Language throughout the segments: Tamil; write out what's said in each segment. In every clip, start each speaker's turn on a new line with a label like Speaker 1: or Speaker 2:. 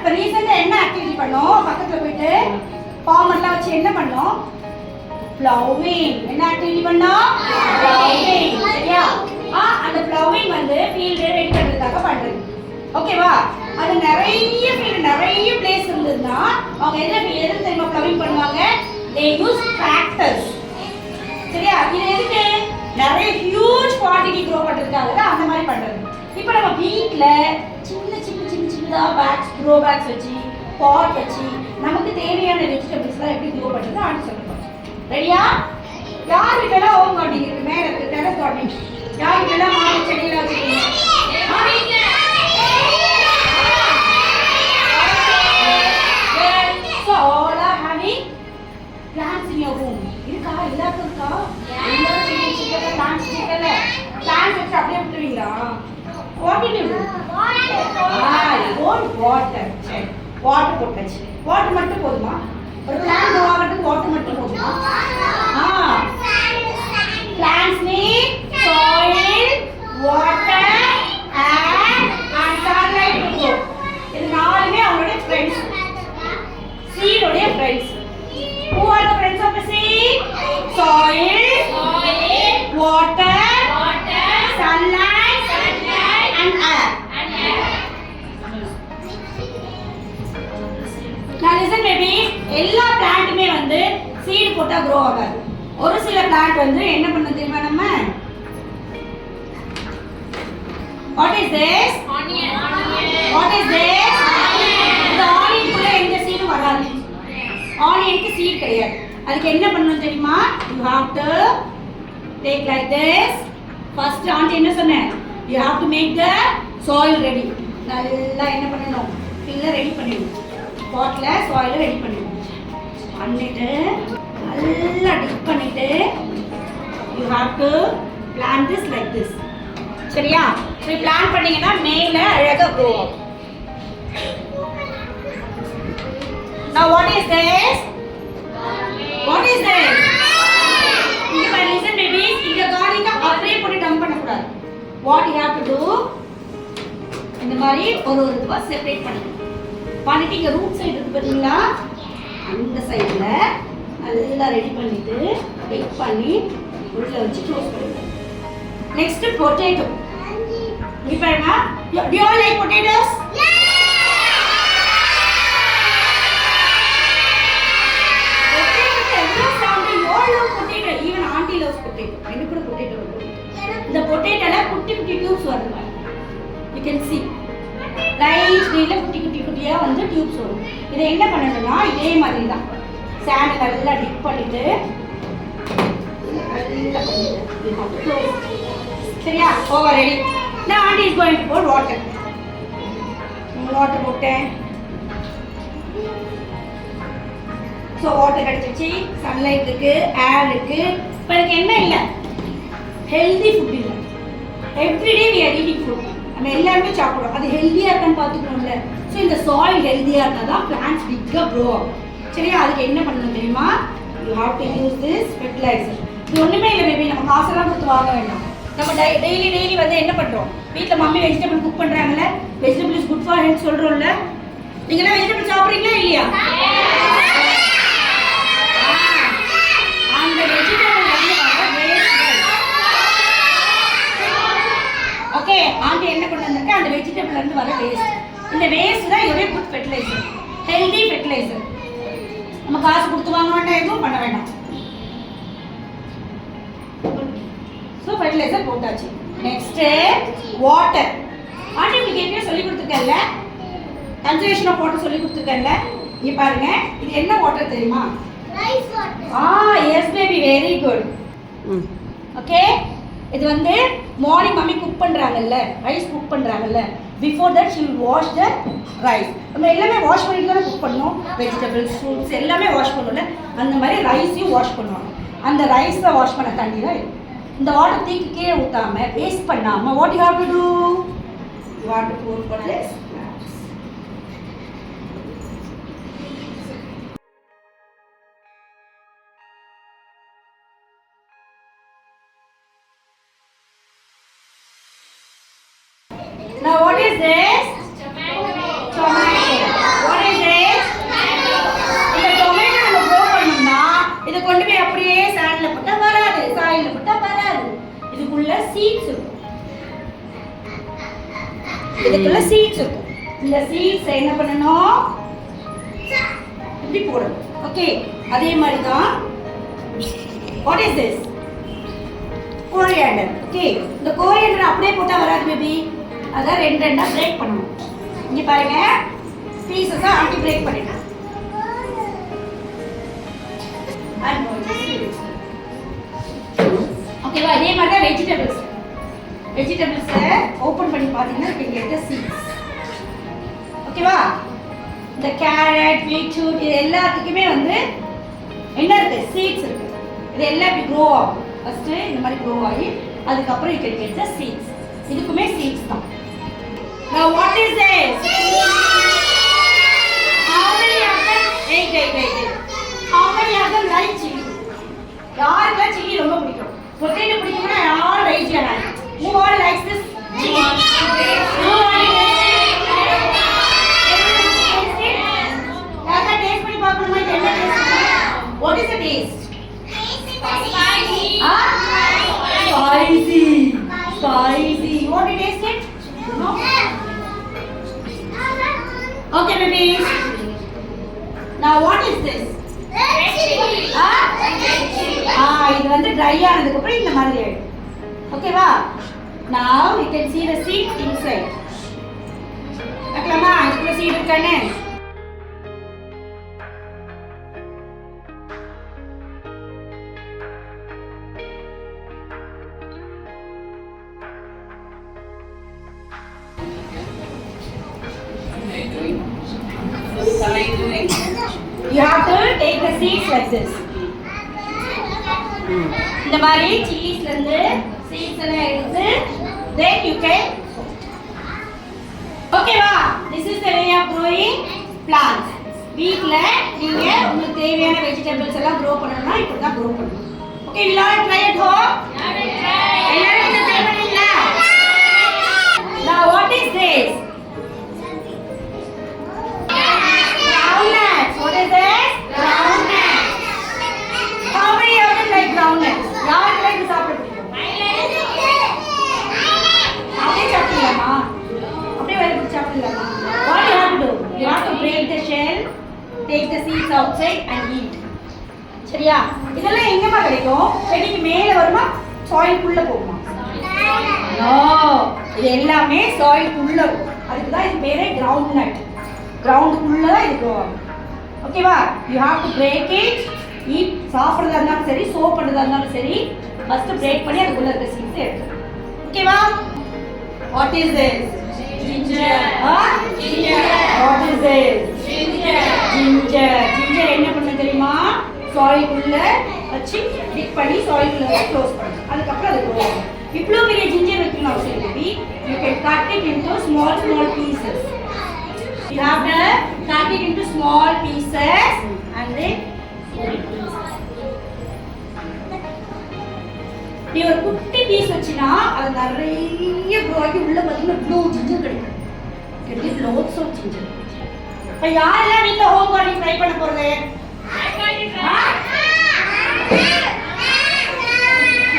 Speaker 1: இப்போ ரீசெண்டாக என்ன ஆக்டிவிட்டி பண்ணோம்? பக்கத்தில் போயிட்டு ஃபார்மர்லாம் வச்சு என்ன பண்ணோம்? ப்ளவிங். என்ன ஆக்டிவிட்டி பண்ணோம்? ப்ளவிங். சரியா? அந்த ப்ளவிங் வந்து ஃபீல்டு ரெடி பண்ணுறதுக்காக பண்ணுறது. ஓகேவா? அது நிறைய ஃபீல்டு நிறைய பிளேஸ் இருந்ததுன்னா அவங்க எது தெரியுமா ப்ளவிங் பண்ணுவாங்க? they use tractors. சரியா? இது எதுக்கு? நிறைய ஹியூஜ் குவாண்டிட்டி க்ரோ பண்ணுறதுக்காக தான் அந்த மாதிரி பண்ணுறது. இப்போ நம்ம வீட்டில் சின்னதா பேக்ஸ் க்ரோ பேக்ஸ் வச்சு பாட் வச்சு நமக்கு தேவையான வெஜிடபிள்ஸ்லாம் எப்படி க்ரோ பண்ணுறது ஆண்டு சொல்லுவோம். ரெடியா? யார் வீட்டெல்லாம் ஹோம் கார்டனிங் இருக்கு? மேலே இருக்கு டெரஸ் கார்டனிங். யார் வீட்டெல்லாம் மாடி செடியெல்லாம் வச்சுருக்கீங்க? So all are having plants in your room. இருக்கா? எல்லாருக்கும் இருக்கா? எல்லாரும் செடி plants வச்சிருக்கல. Plants வச்சு அப்படியே விட்டுருவீங்களா? What did you do? Water. சரி. வாட்டர் போட்டாச்சு. வாட்டர் மட்டும் போதுமா? ஒரு பிளான்ட் grow ஆகிறதுக்கு வாட்டர் மட்டும் போதுமா? Plants need soil, water and sunlight to grow. இது நாலுமே அவங்களோட ஃப்ரெண்ட்ஸ். Seed உடைய friends. Who are the friends of the seed? Soil, water, sunlight and air. Now listen baby, எல்லா பிளான்ட்டுமே வந்து சீட் போட்டா grow ஆகாது. ஒரு சில பிளான்ட் வந்து என்ன பண்ண தெரியுமா நம்ம? What is this? Onion. What is this? இந்த ஆனியன் குள்ள எந்த சீடும் வராது. ஆனியனுக்கு சீட் கிடையாது. அதுக்கு என்ன பண்ணணும் தெரியுமா? You have to take like this. First aunty என்ன சொன்னேன்? You have to make the soil ready. நல்லா என்ன பண்ணணும்? ஃபில்ல ரெடி பண்ணிடணும். பாட்ல soil ரெடி பண்ணிடணும். பண்ணிட்டு நல்லா டிப் பண்ணிட்டு you have to plant this like this. சரியா? இப்படி பிளான் பண்ணீங்கன்னா மேல அழகா grow ஆகும். Now what is this? What is this? இங்க listen babies, இங்க கார்டனிங்க அப்படியே போட்டு டம்ப் பண்ண கூடாது. What you have to do? இந்த மாதிரி ஒரு இதுவா செப்பரேட் பண்ணிக்கணும். பண்ணிட்டு இங்க ரூட் சைடு இருக்கு பாத்தீங்களா? அந்த சைடுல நல்லா ரெடி பண்ணிட்டு டிப் பண்ணி உள்ள வச்சு க்ளோஸ் பண்ணிடுங்க. Next potato. இங்க பாருங்க. Do you all like potatoes? இந்த பொட்டேட்டோல குட்டி குட்டி டியூப்ஸ் வருது. You can see. லைட் நீல குட்டி குட்டியா வந்து டியூப்ஸ் வரும். இதை என்ன பண்ணணும்னா இதே மாதிரி தான். சாண்ட் நல்லா டிப் பண்ணிட்டு சரியா? Over ready. Now aunty is going to pour water. Water போட்டேன். So water கிடைச்சிச்சு, sunlight இருக்கு, air இருக்கு. இப்போ எனக்கு என்ன இல்லை? ஹெல்தி ஃபுட் இல்லை. Everyday we are eating food. நம்ம எல்லாருமே சாப்பிடுறோம். அது ஹெல்தியாக இருக்கான்னு பார்த்துக்கணும்ல. ஸோ இந்த சாயில் ஹெல்தியாக இருந்தால் தான் பிளான்ட்ஸ் பிக்காக க்ரோ ஆகும். சரியா? அதுக்கு என்ன பண்ணணும் தெரியுமா? You have to use this fertiliser. இது ஒன்றுமே இல்லை பேபி, நம்ம காசெல்லாம் கொடுத்து வாங்க வேண்டாம். நம்ம டெய்லி வந்து என்ன பண்ணுறோம்? வீட்டில் மம்மி வெஜிடபிள் குக் பண்ணுறாங்கல்ல, vegetable is good for health சொல்கிறோம்ல. நீங்களாம் வெஜிடபிள் சாப்பிட்றீங்களா இல்லையா? அந்த வெஜிடபிள் வந்து ஓகே ஆண்டி என்ன கொண்டு வந்திருக்கேன்? அந்த வெஜிடபிள்ல இருந்து வர வேஸ்ட். இந்த வேஸ்ட் தான் இதோட குட் ஃபெர்டிலைசர், ஹெல்தி ஃபெர்டிலைசர். நம்ம காசு கொடுத்து வாங்க வேண்டாம், எதுவும் பண்ண வேண்டாம். ஸோ ஃபெர்டிலைசர் போட்டாச்சு. Next water. ஆண்டி உங்களுக்கு எப்படியோ சொல்லி கொடுத்துருக்கேன்ல, கன்சர்வேஷன் ஆஃப் வாட்டர் சொல்லி கொடுத்துருக்கேன்ல. இங்கே பாருங்க, இது என்ன வாட்டர் தெரியுமா? Rice water. Yes baby, very good. Okay, இது வந்து மார்னிங் மம்மி குக் பண்ணுறாங்கல்ல, ரைஸ் குக் பண்ணுறாங்கல்ல, before that she will wash the rice. நம்ம எல்லாமே வாஷ் பண்ணிட்டு தானே குக் பண்ணோம். வெஜிடபிள்ஸ், ஃப்ரூட்ஸ் எல்லாமே வாஷ் பண்ணோம்ல, அந்த மாதிரி ரைஸையும் வாஷ் பண்ணுவாங்க. அந்த ரைஸை வாஷ் பண்ண தண்ணி தான் இது. இந்த வாட்டர் தூக்கி கீழே ஊற்றாமல் வேஸ்ட் பண்ணாமல் what you have to do? You have to pour for this. Now what is this? Tomato. இத கொண்டு போய் அப்படியே சாண்ட்ல போட்டா வராது, சாயில்ல போட்டா வராது. இதுக்குள்ள சீட்ஸ் இருக்கும். இதுக்குள்ள சீட்ஸ் இருக்கும். இந்த சீட்ஸ் என்ன பண்ணணும்? இப்படி போடணும். ஓகே, அதே மாதிரி தான். What is this? Coriander. Okay, இந்த coriander அப்படியே போட்டா வராது பேபி. அத ரெண்டு ரெண்டா பிரேக் பண்ணணும். இங்க பாருங்க, பீசஸா அப்படி பிரேக் பண்ணிடணும். ஓகேவா? அதே மாதிரி தான் வெஜிடபிள்ஸ். வெஜிடபிள்ஸை ஓபன் பண்ணி பார்த்தீங்கன்னா you can get the seeds. ஓகேவா? இந்த கேரட், பீட்ரூட் இது எல்லாத்துக்குமே வந்து என்ன இருக்கு? சீட்ஸ் இருக்கு. இது எல்லாம் இப்படி க்ரோ ஆகும். ஃபர்ஸ்ட் இந்த மாதிரி க்ரோ ஆகி அதுக்கப்புறம் you can get the seeds. இதுக்குமே சீட்ஸ் தான். Now what is this? How many of them? Wait. How many of them like chili? யாருக்கெல்லாம் chili ரொம்ப பிடிக்கும்? பொட்டேட்டோ பிடிக்கும்னா யார் ரைட் பண்ணாங்க? Who all likes this? Chili. Who all taste பண்ணி பார்க்கணுமா? இது என்ன taste? What is the taste? Spicy. Spicy. You want to taste it? No? Okay, babies. Now what is this? Red chili. இது வந்து dry ஆனதுக்கு அப்புறம் இந்த மாதிரி ஆயிடும். ஓகேவா? Now you can see the seed inside. பார்க்கலாமா? இதுக்குள்ள seed இருக்கானே? You have to take the seeds like this. இந்த மாதிரி சீஸ்ல இருந்து seeds எல்லாம் எடுத்து then you can. ஓகேவா? This is the way of growing plants. வீட்ல நீங்க உங்களுக்கு தேவையான வெஜிடபிள்ஸ் எல்லாம் grow பண்ணனும்னா இப்படி தான் grow பண்ணணும். Okay, will all try at home? எல்லாரும் இத ட்ரை பண்ணீங்களா? Now what is this? Groundnuts. What is this? Groundnuts. How many of them like groundnuts? யாருக்கு like சாப்பிட பிடிக்கும்? அப்படியே சாப்பிடலாமா? அப்படியே வேற சாப்பிடலாமா? What you have to do? You have to break the shell, take the seeds outside and eat. சரியா? இதெல்லாம் எங்கமா கிடைக்கும்? செடிக்கு மேல வருமா? சாயில் குள்ள போகுமா? நோ. இது எல்லாமே சாயில் குள்ள இருக்கும். அதுக்கு தான் இது பேரே groundnut. கிரவுண்ட் குள்ள தான் இருக்கும். ஓகேவா? You have to break it, eat. சாப்பிடுறதா இருந்தாலும் சரி, சோப் பண்றதா இருந்தாலும் சரி, ஃபர்ஸ்ட் பிரேக் பண்ணி அதுக்குள்ள இருக்க சீட்ஸ் எடுத்து. ஓகேவா? What is this? Ginger. Ginger. What is this? Ginger. Ginger. Ginger என்ன பண்ணு தெரியுமா? சாயில் குள்ள வச்சு டிப் பண்ணி சாயில் குள்ள க்ளோஸ் பண்ணு. அதுக்கு அப்புறம் அது grow ஆகும். இவ்ளோ பெரிய ஜிஞ்சர் வைக்கணும் அவசியம் இல்லை. You can cut it into small pieces. You have to cut it into small pieces and then நீ ஒரு குட்டி பீஸ் வச்சினா அது நிறைய grow ஆகி உள்ள பாத்தீங்கன்னா ப்ளூ ஜிஞ்சர் கிடைக்கும். Get lots of ginger. இப்ப யாரெல்லாம் வீட்ல ஹோம் கார்டனிங் ட்ரை பண்ண போறது?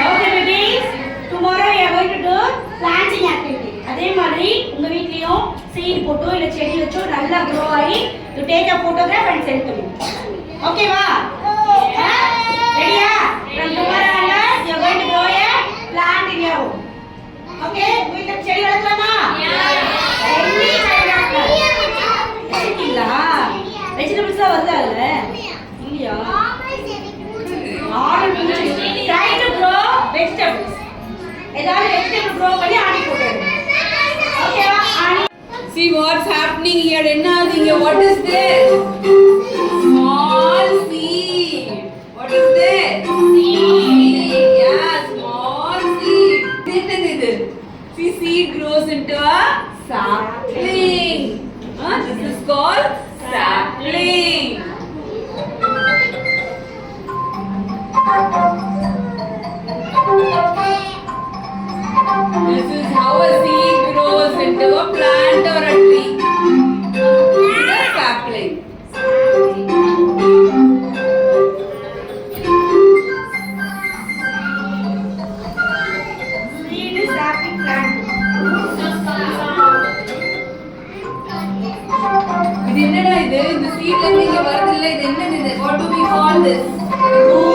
Speaker 1: Okay babies, tomorrow we are going to do planting activity. அதே மாதிரி உங்க வீட்லயும் சீட் போட்டோ இல்ல செடி வச்சோ நல்லா grow ஆகி you take a photograph and send to me. ஓகேவா? ரெடியா? From tomorrow onwards you are going to grow a plant in your home. Okay? வீட்ல செடி வளர்க்கலாமா? any kind of plant. இல்ல வெஜிடபிள்ஸ் வருதா இல்ல? இல்லையா? try to grow vegetables. ஏதாவது vegetable grow பண்ணி ஆடி போடுங்க. ஓகேவா? ஆடி.
Speaker 2: See what's happening here. Enna adinga? What is this? Small seed. What is this? Seed. Yeah, small seed. See, seed grows into a sapling. This is called sapling. This is how a seed grows into a plant or a tree. A sapling. இது என்னடா இது? இந்த சீட்ல இருந்து இங்க வருது இல்ல, இது என்னது இது? What do we call this?
Speaker 1: root